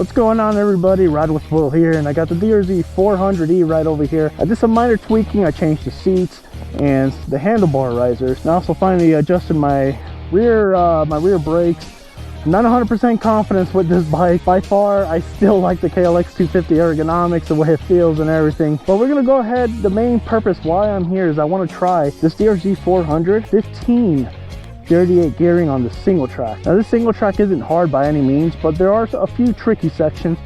What's going on, everybody? Ride with Will here, and I got the DRZ400E right over here. I did some minor tweaking. I changed the seats and the handlebar risers, and I also finally adjusted my rear brakes. Not 100% confidence with this bike. By far, I still like the KLX 250 ergonomics, the way it feels and everything. But we're gonna go ahead. The main purpose why I'm here is I want to try this DRZ400 1538 gearing on the single track. Now, this single track isn't hard by any means, but there are a few tricky sections.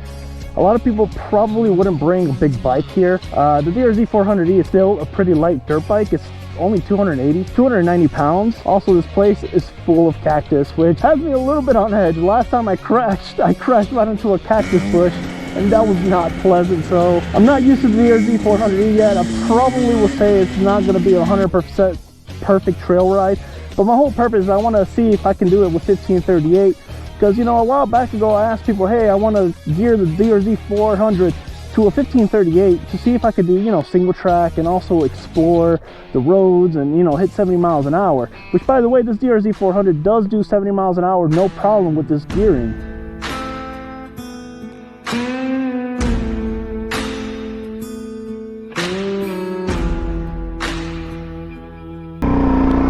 A lot of people probably wouldn't bring a big bike here. The DRZ400E is still a pretty light dirt bike. It's only 290 pounds. Also, this place is full of cactus, which has me a little bit on edge. Last time I crashed right into a cactus bush, and that was not pleasant. So I'm not used to the DRZ400E yet. I probably will say it's not gonna be a 100% perfect trail ride, but my whole purpose is I wanna see if I can do it with 1538. Because, you know, a while back ago, I asked people, hey, I want to gear the DRZ400 to a 1538 to see if I could do, you know, single track and also explore the roads and, you know, hit 70 miles an hour. Which, by the way, this DRZ400 does do 70 miles an hour, no problem with this gearing.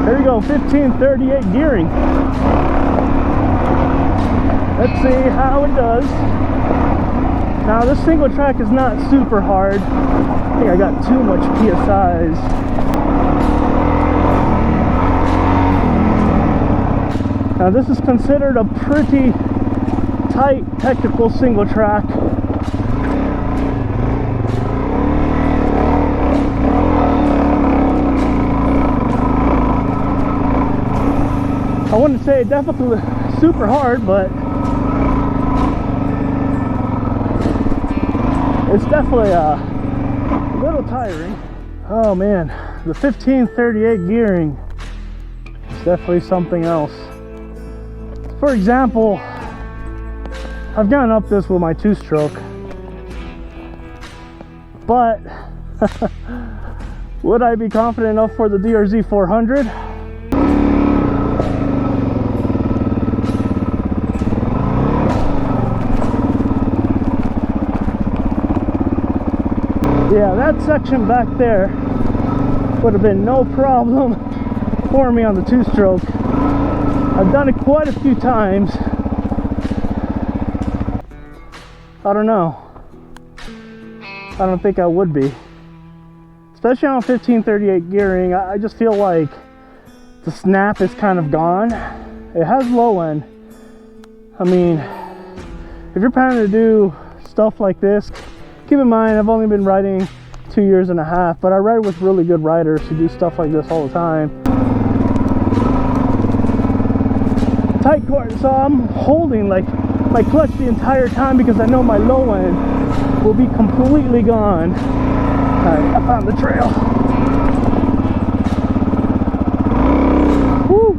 Here we go, 1538 gearing. Let's see how it does. Now, this single track is not super hard. I think I got too much PSIs. Now, this is considered a pretty tight technical single track. I wouldn't say definitely super hard, but it's definitely a little tiring. Oh man, the 1538 gearing is definitely something else. For example, I've gotten up this with my two-stroke, but would I be confident enough for the DRZ400? Yeah, that section back there would have been no problem for me on the two-stroke. I've done it quite a few times. I don't know. I don't think I would be. Especially on 1538 gearing, I just feel like the snap is kind of gone. It has low end. I mean, if you're planning to do stuff like this, keep in mind, I've only been riding 2.5 years, but I ride with really good riders who do stuff like this all the time. Tight cord, so I'm holding like my clutch the entire time because I know my low end will be completely gone. Alright, I found the trail. Woo!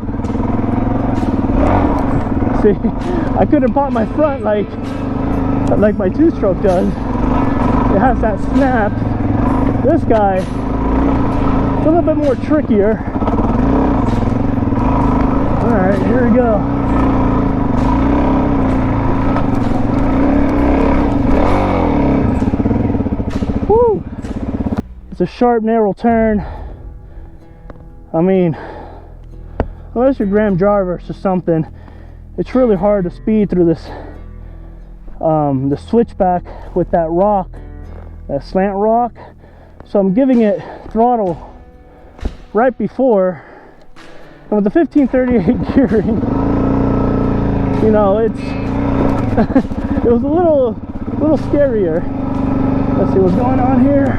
See, I couldn't pop my front like my two-stroke does. It has that snap. This guy, it's a little bit more trickier. All right, here we go. Woo! It's a sharp, narrow turn. I mean, unless you're Graham Jarvis or something, it's really hard to speed through this the switchback with that rock, that slant rock. So I'm giving it throttle right before, and with the 1538 gearing, you know, it was a little scarier. Let's see what's going on here.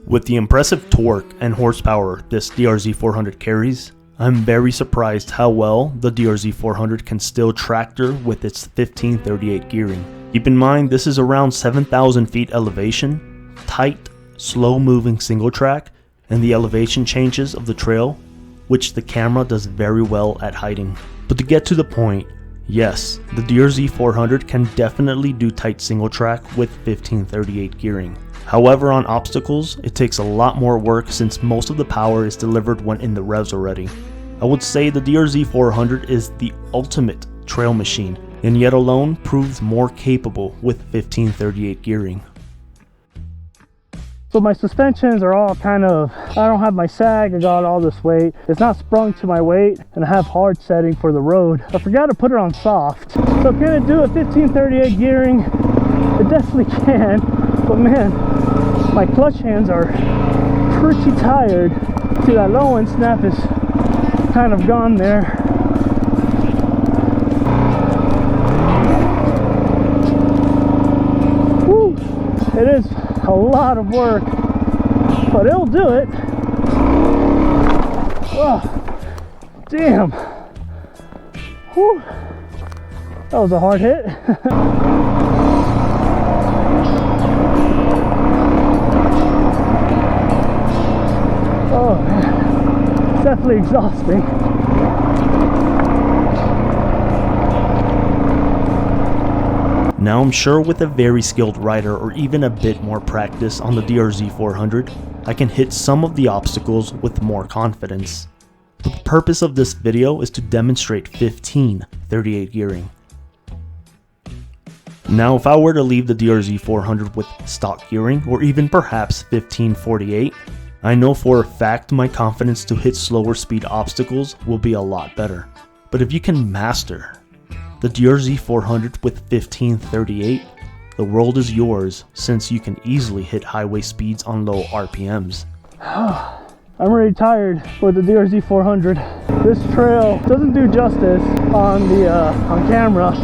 With the impressive torque and horsepower this DRZ400 carries, I'm very surprised how well the DRZ400 can still tractor with its 1538 gearing. Keep in mind, this is around 7,000 feet elevation, tight, slow-moving single track, and the elevation changes of the trail, which the camera does very well at hiding. But to get to the point, yes, the DRZ400 can definitely do tight single track with 1538 gearing. However, on obstacles, it takes a lot more work since most of the power is delivered when in the revs already. I would say the DRZ400 is the ultimate trail machine, and yet alone proves more capable with 1538 gearing. So my suspensions are all kind of, I don't have my sag, I got all this weight. It's not sprung to my weight, and I have hard setting for the road. I forgot to put it on soft. So can it do a 1538 gearing? It definitely can, but man, my clutch hands are pretty tired. See, that low end snap is kind of gone there. Woo! It is a lot of work, but it'll do it. Oh, damn. Whew. That was a hard hit. Oh man, it's definitely exhausting. Now I'm sure with a very skilled rider or even a bit more practice on the DRZ400, I can hit some of the obstacles with more confidence. But the purpose of this video is to demonstrate 1538 gearing. Now if I were to leave the DRZ400 with stock gearing or even perhaps 1548, I know for a fact my confidence to hit slower speed obstacles will be a lot better. But if you can master the DRZ400 with 1538, the world is yours since you can easily hit highway speeds on low RPMs. I'm already tired with the DRZ400. This trail doesn't do justice on the on camera.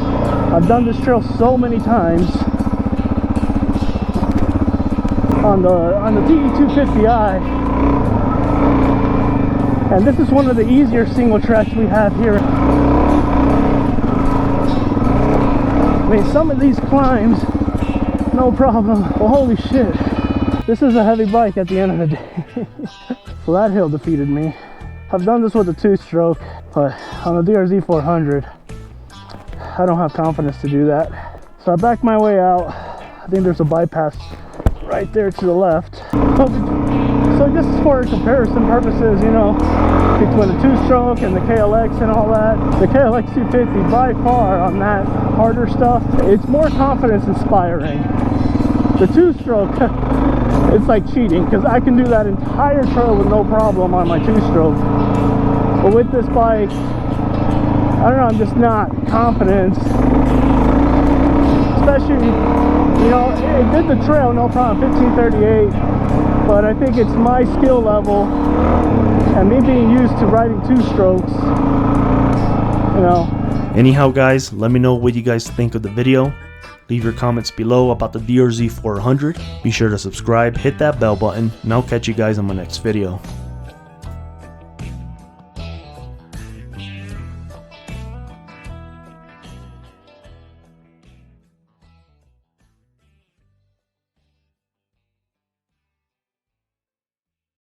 I've done this trail so many times on the TE250i, and this is one of the easier single tracks we have here. I mean, some of these climbs, no problem. Well, holy shit, this is a heavy bike at the end of the day. So that hill defeated me. I've done this with a 2-stroke, but on the DRZ400, I don't have confidence to do that. So I backed my way out. I think there's a bypass right there to the left. So just for comparison purposes, you know, between the 2-stroke and the KLX and all that, the KLX 250 by far on that harder stuff, it's more confidence inspiring. The 2-stroke, it's like cheating, because I can do that entire trail with no problem on my 2-stroke. But with this bike, I don't know, I'm just not confident. Especially, you know, it did the trail, no problem, 1538. But I think it's my skill level and me being used to riding 2-strokes, you know. Anyhow guys, let me know what you guys think of the video. Leave your comments below about the DRZ400. Be sure to subscribe, hit that bell button, and I'll catch you guys on my next video.